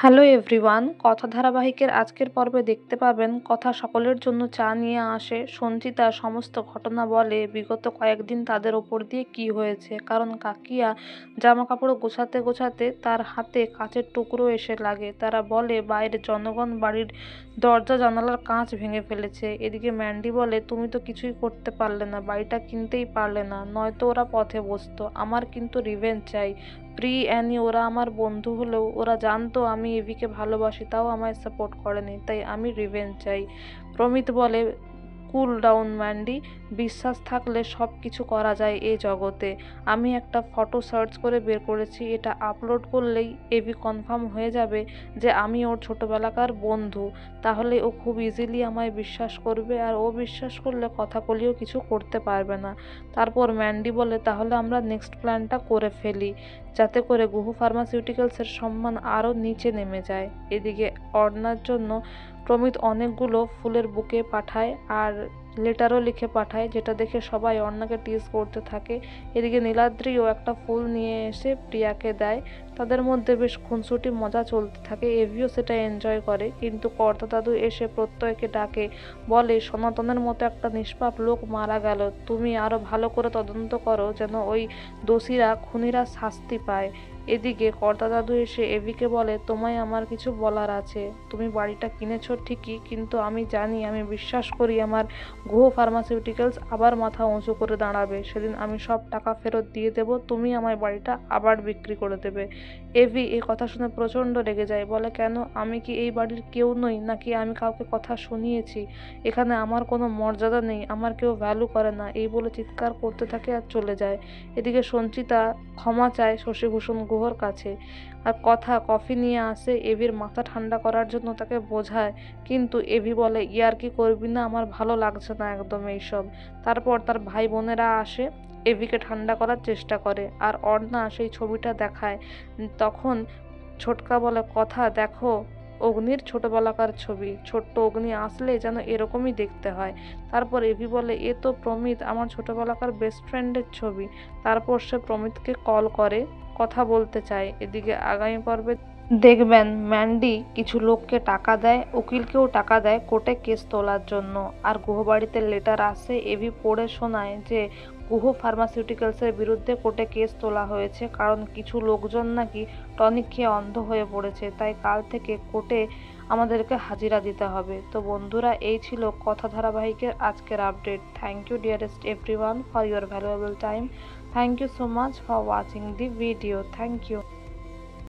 Hello everyone, কথা ধারাবাহিকের আজকের পর্বে দেখতে পাবেন কথা সকলের জন্য চা নিয়ে আসে সঞ্চিতা সমস্ত ঘটনা বলে বিগত কয়েকদিন তাদের ওপর দিয়ে কি হয়েছে। কারণ কাকিয়া জামা কাপড় গোছাতে গোছাতে তার হাতে কাচের টুকরো এসে লাগে। তারা বলে বাইরে জনগণ বাড়ির দরজা জানালার কাঁচ ভেঙে ফেলেছে। এদিকে ম্যান্ডি বলে তুমি তো কিছুই করতে পারলে না, বাড়িটা কিনতেই পারলে না, নয়তো ওরা পথে বসতো। আমার কিন্তু রিভেঞ্জ চাই। প্রি অ্যানি ওরা আমার বন্ধু হলেও ওরা জানতো আমি এভিকে ভালোবাসি, তাও আমায় সাপোর্ট করেনি, তাই আমি রিভেঞ্জ চাই। প্রমিত বলে কুল ডাউন ম্যান্ডি, বিশ্বাস থাকলে সব কিছু করা যায় এই জগতে। আমি একটা ফটো সার্চ করে বের করেছি, এটা আপলোড করলেই এভি কনফার্ম হয়ে যাবে যে আমি ওর ছোটোবেলাকার বন্ধু। তাহলে ও খুব ইজিলি আমায় বিশ্বাস করবে, আর ও বিশ্বাস করলে কথা বলিও কিছু করতে পারবে না। তারপর ম্যান্ডি বলে তাহলে আমরা নেক্সট প্ল্যানটা করে ফেলি, যাতে করে গুহু ফার্মাসিউটিক্যালসের সম্মান আরও নিচে নেমে যায়। এদিকে অর্ণার জন্য প্রমিত অনেকগুলো ফুলের বুকে পাঠায় আর লেটারও লিখে পাঠায়, যেটা দেখে সবাই অর্ণাকে টিজ করতে থাকে। এদিকে নীলাদ্রিও একটা ফুল নিয়ে এসে প্রিয়াকে দেয়। তাদের মধ্যে বেশ খুনসুটি মজা চলতে থাকে, এভিও সেটা এনজয় করে। কিন্তু কর্তা দাদু এসে প্রত্যয়কে ডাকে, বলে সনাতনের মতো একটা নিষ্পাপ লোক মারা গেল, তুমি আরও ভালো করে তদন্ত করো যেন ওই দোষীরা খুনিরা শাস্তি পায়। এদিকে কর্তা দাদু এসে এভিকে বলে তোমায় আমার কিছু বলার আছে। তুমি বাড়িটা কিনেছো ঠিকই, কিন্তু আমি জানি, আমি বিশ্বাস করি আমার গুহ ফার্মাসিউটিক্যালস আবার মাথা উঁচু করে দাঁড়াবে। সেদিন আমি সব টাকা ফেরত দিয়ে দেব, তুমি আমার বাড়িটা আবার বিক্রি করে দেবে। এভি এই কথা শুনে প্রচণ্ড রেগে যায়, বলে কেন, আমি কি এই বাড়ির কেউ নই নাকি আমি কাউকে কথা শুনিয়েছি? এখানে আমার কোনো মর্যাদা নেই, আমার কেউ ভ্যালু করে না, এই বলে চিৎকার করতে থাকে আর চলে যায়। এদিকে সঞ্চিতা ক্ষমা চায় শশীভূষণ গুহর কাছে, আর কথা কফি নিয়ে আসে এভির মাথা ঠান্ডা করার জন্য, তাকে বোঝায়। কিন্তু এভি বলে ইয়ার্কি করবি না, আমার ভালো লাগছে না একদম এইসব। তারপর তার ভাই বোনেরা আসে, এভিকে ঠান্ডা করার চেষ্টা করে, আর অর্ণা সেই ছবিটা দেখায়। তখন ছোটকা বলে কথা দেখো, অগ্নির ছোটবেলাকার ছবি, ছোট্ট অগ্নি আসলে যেন এরকমই দেখতে হয়। তারপর এভি বলে এ তো প্রমিত, আমার ছোটবেলাকার বেস্ট ফ্রেন্ডের ছবি। তারপর সে প্রমিতকে কল করে, কথা বলতে চায়। এদিকে আগামী পর্বে দেখবেন ম্যান্ডি কিছু লোককে টাকা দেয়, উকিলকেও টাকা দেয় কোর্টে কেস তোলার জন্য। আর গুহবাড়িতে লেটার আসে, এভি পড়ে শোনায় যে গুহ ফার্মাসিউটিক্যালসের বিরুদ্ধে কোর্টে কেস তোলা হয়েছে, কারণ কিছু লোকজন নাকি টনিক খেয়ে অন্ধ হয়ে পড়েছে, তাই কাল থেকে কোর্টে আমাদেরকে হাজিরা দিতে হবে। তো বন্ধুরা, এই ছিল কথা ধারাবাহিকের আজকের আপডেট। Thank you dearest everyone for your valuable time. Thank you so much for watching the video. Thank you.